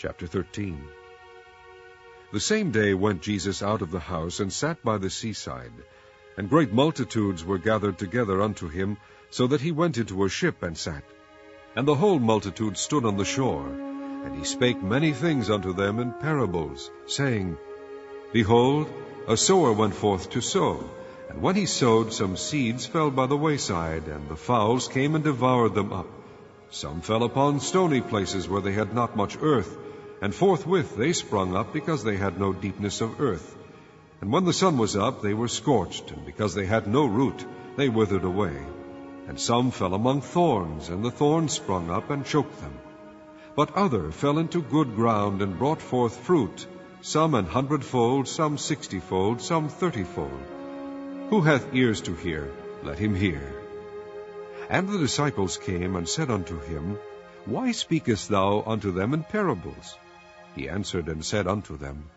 Chapter 13. The same day went Jesus out of the house, and sat by the seaside. And great multitudes were gathered together unto him, so that he went into a ship and sat. And the whole multitude stood on the shore. And he spake many things unto them in parables, saying, Behold, a sower went forth to sow. And when he sowed, some seeds fell by the wayside, and the fowls came and devoured them up. Some fell upon stony places where they had not much earth, and forthwith they sprung up, because they had no deepness of earth. And when the sun was up, they were scorched, and because they had no root, they withered away. And some fell among thorns, and the thorns sprung up and choked them. But other fell into good ground, and brought forth fruit, some 100-fold, some 60-fold, some 30-fold. Who hath ears to hear, let him hear. And the disciples came and said unto him, Why speakest thou unto them in parables? He answered and said unto them,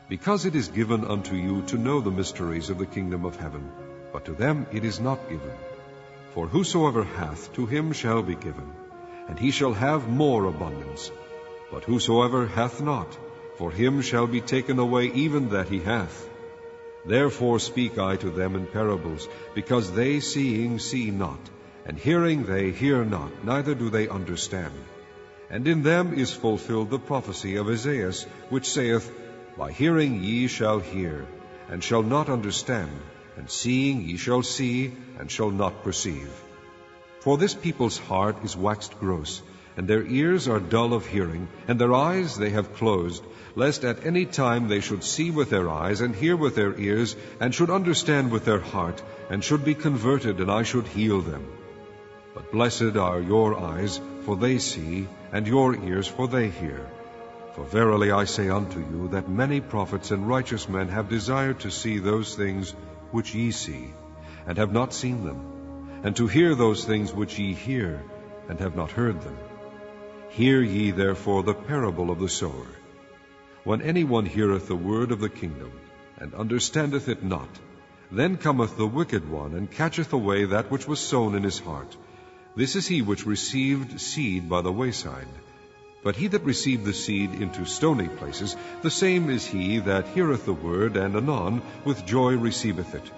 Because it is given unto you to know the mysteries of the kingdom of heaven, but to them it is not given. For whosoever hath, to him shall be given, and he shall have more abundance. But whosoever hath not, for him shall be taken away even that he hath. Therefore speak I to them in parables, because they seeing see not, and hearing they hear not, neither do they understand. And in them is fulfilled the prophecy of Isaiah, which saith, By hearing ye shall hear, and shall not understand, and seeing ye shall see, and shall not perceive. For this people's heart is waxed gross, and their ears are dull of hearing, and their eyes they have closed, lest at any time they should see with their eyes, and hear with their ears, and should understand with their heart, and should be converted, and I should heal them. But blessed are your eyes, for they see, and your ears, for they hear. For verily I say unto you, that many prophets and righteous men have desired to see those things which ye see, and have not seen them, and to hear those things which ye hear, and have not heard them. Hear ye therefore the parable of the sower. When any one heareth the word of the kingdom, and understandeth it not, then cometh the wicked one, and catcheth away that which was sown in his heart. This is he which received seed by the wayside. But he that received the seed into stony places, the same is he that heareth the word, and anon with joy receiveth it.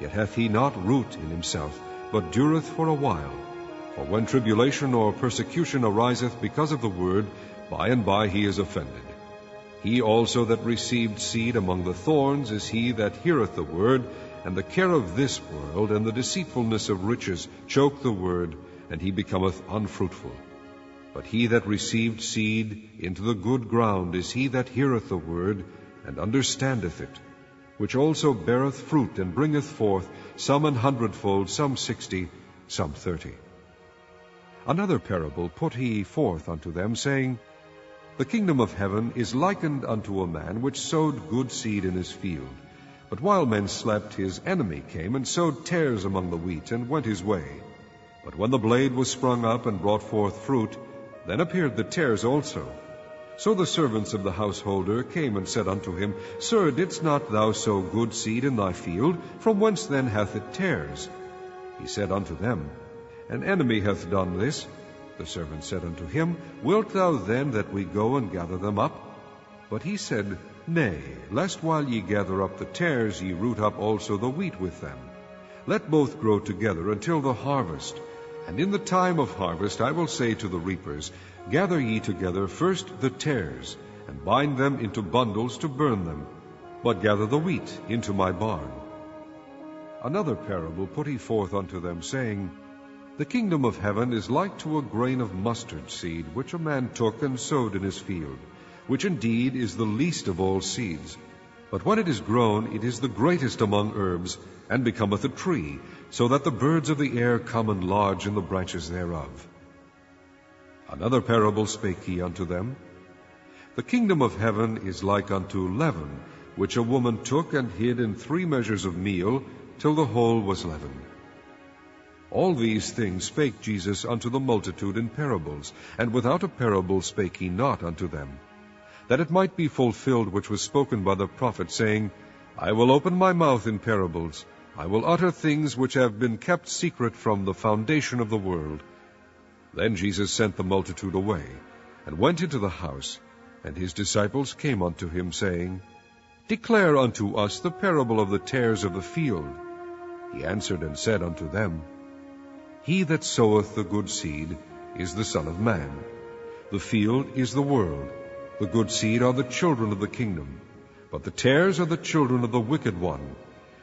Yet hath he not root in himself, but dureth for a while. For when tribulation or persecution ariseth because of the word, by and by he is offended. He also that received seed among the thorns is he that heareth the word, and the care of this world and the deceitfulness of riches choke the word, and he becometh unfruitful. But he that received seed into the good ground is he that heareth the word, and understandeth it, which also beareth fruit, and bringeth forth some 100-fold, some 60, some 30. Another parable put he forth unto them, saying, The kingdom of heaven is likened unto a man which sowed good seed in his field. But while men slept, his enemy came and sowed tares among the wheat, and went his way. But when the blade was sprung up and brought forth fruit, then appeared the tares also. So the servants of the householder came and said unto him, Sir, didst not thou sow good seed in thy field? From whence then hath it tares? He said unto them, An enemy hath done this. The servant said unto him, Wilt thou then that we go and gather them up? But he said, Nay, lest while ye gather up the tares, ye root up also the wheat with them. Let both grow together until the harvest. And in the time of harvest I will say to the reapers, Gather ye together first the tares, and bind them into bundles to burn them, but gather the wheat into my barn. Another parable put he forth unto them, saying, The kingdom of heaven is like to a grain of mustard seed, which a man took and sowed in his field, which indeed is the least of all seeds. But when it is grown, it is the greatest among herbs, and becometh a tree, so that the birds of the air come and lodge in the branches thereof. Another parable spake he unto them, The kingdom of heaven is like unto leaven, which a woman took and hid in 3 measures of meal, till the whole was leavened. All these things spake Jesus unto the multitude in parables, and without a parable spake he not unto them, that it might be fulfilled which was spoken by the prophet, saying, I will open my mouth in parables, I will utter things which have been kept secret from the foundation of the world. Then Jesus sent the multitude away, and went into the house, And his disciples came unto him, saying, Declare unto us the parable of the tares of the field. He answered and said unto them, He that soweth the good seed is the Son of Man. The field is the world. The good seed are the children of the kingdom. But the tares are the children of the wicked one.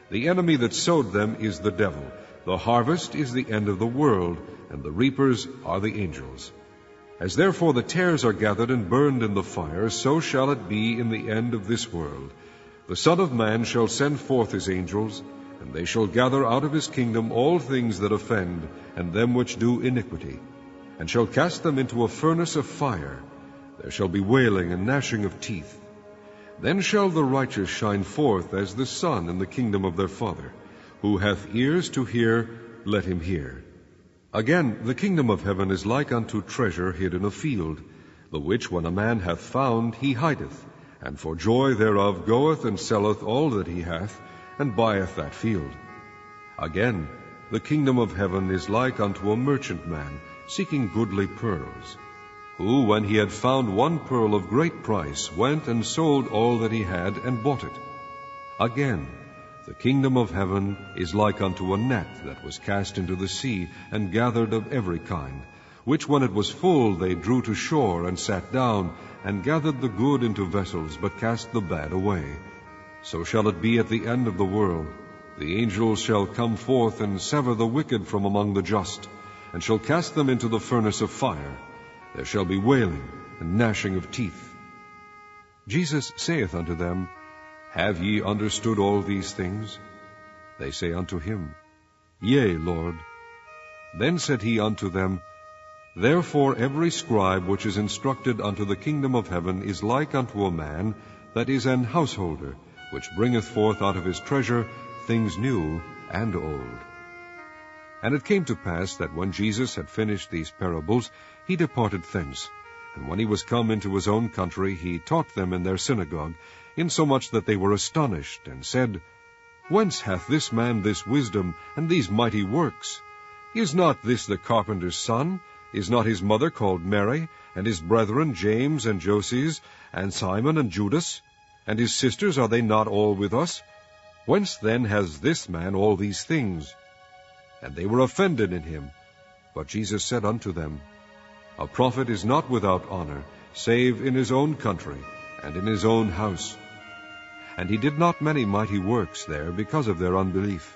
The enemy that sowed them is the devil. The harvest is the end of the world, and the reapers are the angels. As therefore the tares are gathered and burned in the fire, so shall it be in the end of this world. The Son of Man shall send forth his angels, and they shall gather out of his kingdom all things that offend, and them which do iniquity, and shall cast them into a furnace of fire. There shall be wailing and gnashing of teeth. Then shall the righteous shine forth as the sun in the kingdom of their Father. Who hath ears to hear, let him hear. Again, the kingdom of heaven is like unto treasure hid in a field, the which when a man hath found, he hideth, and for joy thereof goeth and selleth all that he hath, and buyeth that field. Again, the kingdom of heaven is like unto a merchant man, seeking goodly pearls, who, when he had found one pearl of great price, went and sold all that he had, and bought it. Again, the kingdom of heaven is like unto a net that was cast into the sea, and gathered of every kind, which when it was full they drew to shore, and sat down, and gathered the good into vessels, but cast the bad away. So shall it be at the end of the world. The angels shall come forth, and sever the wicked from among the just, and shall cast them into the furnace of fire. There shall be wailing and gnashing of teeth. Jesus saith unto them, Have ye understood all these things? They say unto him, Yea, Lord. Then said he unto them, Therefore every scribe which is instructed unto the kingdom of heaven is like unto a man that is an householder, which bringeth forth out of his treasure things new and old. And it came to pass that when Jesus had finished these parables, he departed thence. And when he was come into his own country, he taught them in their synagogue, insomuch that they were astonished, and said, Whence hath this man this wisdom, and these mighty works? Is not this the carpenter's son? Is not his mother called Mary, and his brethren James and Joses, and Simon and Judas? And his sisters, are they not all with us? Whence then has this man all these things? And they were offended in him. But Jesus said unto them, A prophet is not without honor, save in his own country, and in his own house. And he did not many mighty works there because of their unbelief.